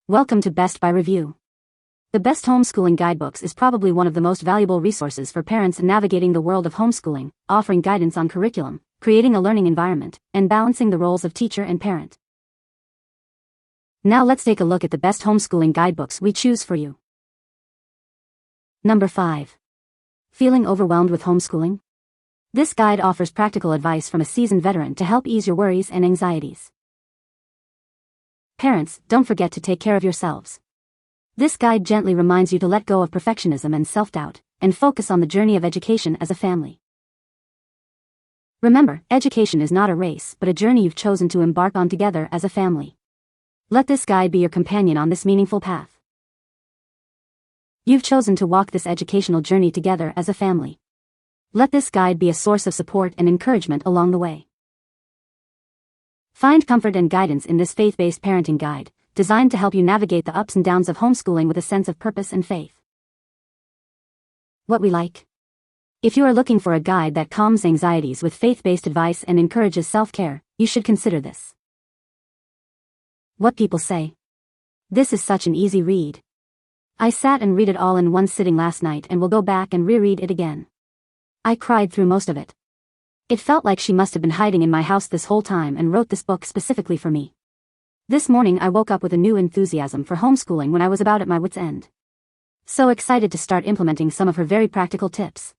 Welcome to Best by Review. The Best Homeschooling Guidebooks is probably one of the most valuable resources for parents navigating the world of homeschooling, offering guidance on curriculum, creating a learning environment, and balancing the roles of teacher and parent. Now let's take a look at the best homeschooling guidebooks we choose for you. Number 5. Feeling overwhelmed with homeschooling? This guide offers practical advice from a seasoned veteran to help ease your worries and anxieties. Parents, don't forget to take care of yourselves. This guide gently reminds you to let go of perfectionism and self-doubt, and focus on the journey of education as a family. Remember, education is not a race but a journey you've chosen to embark on together as a family. Let this guide be your companion on this meaningful path. You've chosen to walk this educational journey together as a family. Let this guide be a source of support and encouragement along the way. Find comfort and guidance in this faith-based parenting guide, designed to help you navigate the ups and downs of homeschooling with a sense of purpose and faith. What we like. If you are looking for a guide that calms anxieties with faith-based advice and encourages self-care, you should consider this. What people say. This is such an easy read. I sat and read it all in one sitting last night and will go back and reread it again. I cried through most of it. It felt like she must have been hiding in my house this whole time and wrote this book specifically for me. This morning I woke up with a new enthusiasm for homeschooling when I was about at my wit's end. So excited to start implementing some of her very practical tips.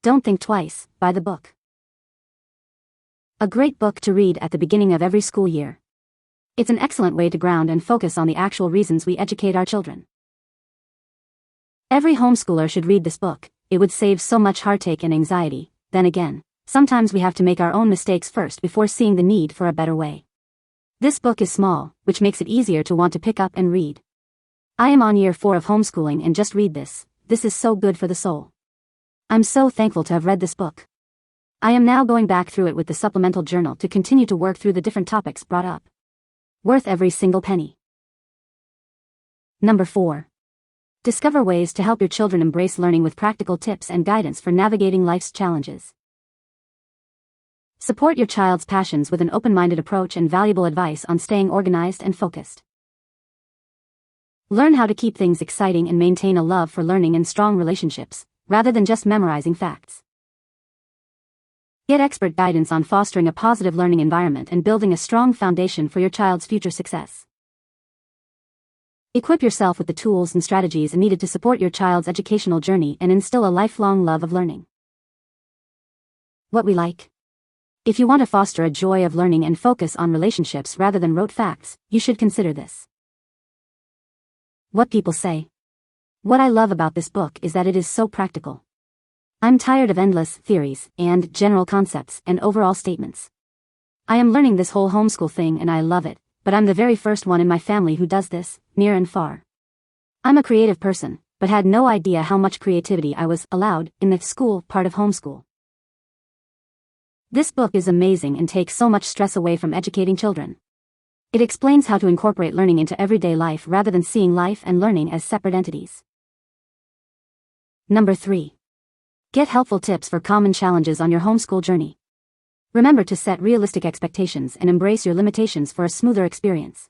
Don't think twice, buy the book. A great book to read at the beginning of every school year. It's an excellent way to ground and focus on the actual reasons we educate our children. Every homeschooler should read this book. It would save so much heartache and anxiety. Then again, sometimes we have to make our own mistakes first before seeing the need for a better way. This book is small, which makes it easier to want to pick up and read. I am on year 4 of homeschooling and just read this. This is so good for the soul. I'm so thankful to have read this book. I am now going back through it with the supplemental journal to continue to work through the different topics brought up. Worth every single penny. Number 4. Discover ways to help your children embrace learning with practical tips and guidance for navigating life's challenges. Support your child's passions with an open-minded approach and valuable advice on staying organized and focused. Learn how to keep things exciting and maintain a love for learning and strong relationships, rather than just memorizing facts. Get expert guidance on fostering a positive learning environment and building a strong foundation for your child's future success. Equip yourself with the tools and strategies needed to support your child's educational journey and instill a lifelong love of learning. What we like. If you want to foster a joy of learning and focus on relationships rather than rote facts, you should consider this. What people say. What I love about this book is that it is so practical. I'm tired of endless theories and general concepts and overall statements. I am learning this whole homeschool thing and I love it, but I'm the very first one in my family who does this, near and far. I'm a creative person, but had no idea how much creativity I was allowed in the school part of homeschool. This book is amazing and takes so much stress away from educating children. It explains how to incorporate learning into everyday life rather than seeing life and learning as separate entities. Number 3. Get helpful tips for common challenges on your homeschool journey. Remember to set realistic expectations and embrace your limitations for a smoother experience.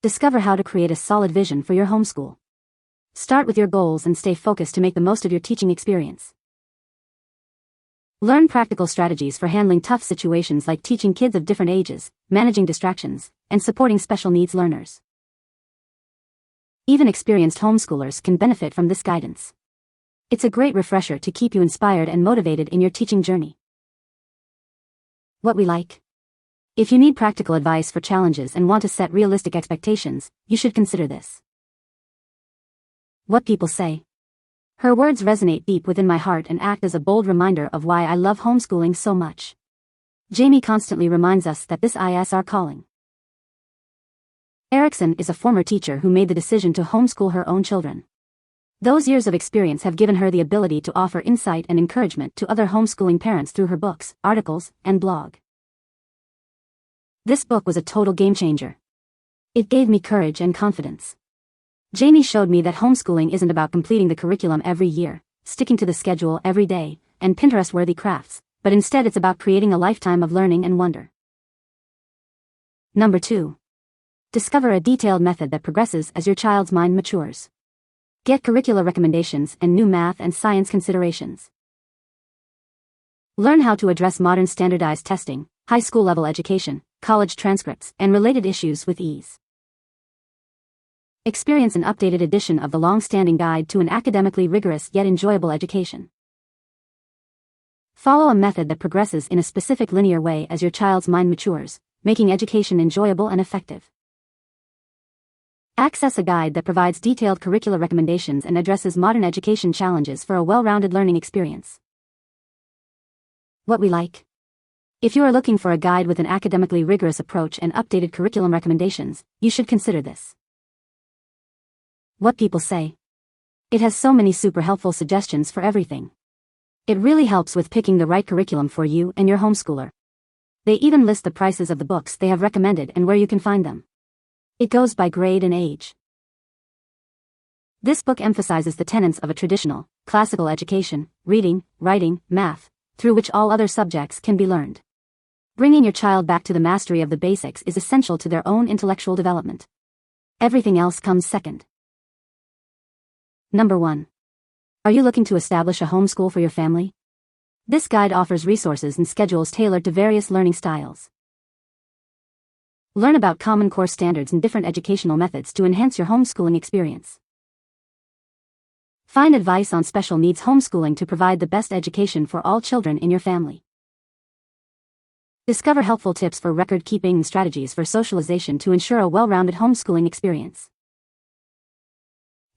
Discover how to create a solid vision for your homeschool. Start with your goals and stay focused to make the most of your teaching experience. Learn practical strategies for handling tough situations like teaching kids of different ages, managing distractions, and supporting special needs learners. Even experienced homeschoolers can benefit from this guidance. It's a great refresher to keep you inspired and motivated in your teaching journey. What we like. If you need practical advice for challenges and want to set realistic expectations, you should consider this. What people say. Her words resonate deep within my heart and act as a bold reminder of why I love homeschooling so much. Jamie constantly reminds us that this is our calling. Erickson is a former teacher who made the decision to homeschool her own children. Those years of experience have given her the ability to offer insight and encouragement to other homeschooling parents through her books, articles, and blog. This book was a total game changer. It gave me courage and confidence. Jamie showed me that homeschooling isn't about completing the curriculum every year, sticking to the schedule every day, and Pinterest-worthy crafts, but instead it's about creating a lifetime of learning and wonder. Number 2. Discover a detailed method that progresses as your child's mind matures. Get curricular recommendations and new math and science considerations. Learn how to address modern standardized testing, high school level education, college transcripts, and related issues with ease. Experience an updated edition of the long-standing guide to an academically rigorous yet enjoyable education. Follow a method that progresses in a specific linear way as your child's mind matures, making education enjoyable and effective. Access a guide that provides detailed curricular recommendations and addresses modern education challenges for a well-rounded learning experience. What we like. If you are looking for a guide with an academically rigorous approach and updated curriculum recommendations, you should consider this. What people say. It has so many super helpful suggestions for everything. It really helps with picking the right curriculum for you and your homeschooler. They even list the prices of the books they have recommended and where you can find them. It goes by grade and age. This book emphasizes the tenets of a traditional, classical education, reading, writing, math, through which all other subjects can be learned. Bringing your child back to the mastery of the basics is essential to their own intellectual development. Everything else comes second. Number 1. Are you looking to establish a homeschool for your family? This guide offers resources and schedules tailored to various learning styles. Learn about Common Core standards and different educational methods to enhance your homeschooling experience. Find advice on special needs homeschooling to provide the best education for all children in your family. Discover helpful tips for record-keeping and strategies for socialization to ensure a well-rounded homeschooling experience.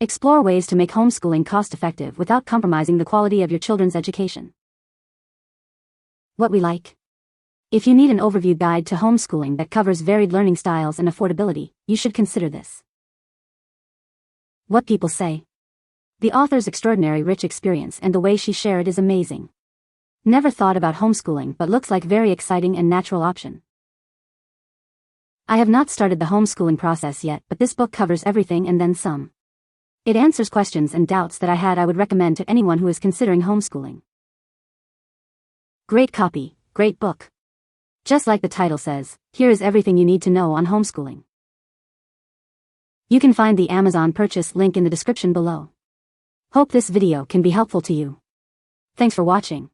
Explore ways to make homeschooling cost-effective without compromising the quality of your children's education. What we like. If you need an overview guide to homeschooling that covers varied learning styles and affordability, you should consider this. What people say. The author's extraordinary rich experience and the way she shared is amazing. Never thought about homeschooling but looks like very exciting and natural option. I have not started the homeschooling process yet, but this book covers everything and then some. It answers questions and doubts that I would recommend to anyone who is considering homeschooling. Great copy, great book. Just like the title says, here is everything you need to know on homeschooling. You can find the Amazon purchase link in the description below. Hope this video can be helpful to you. Thanks for watching.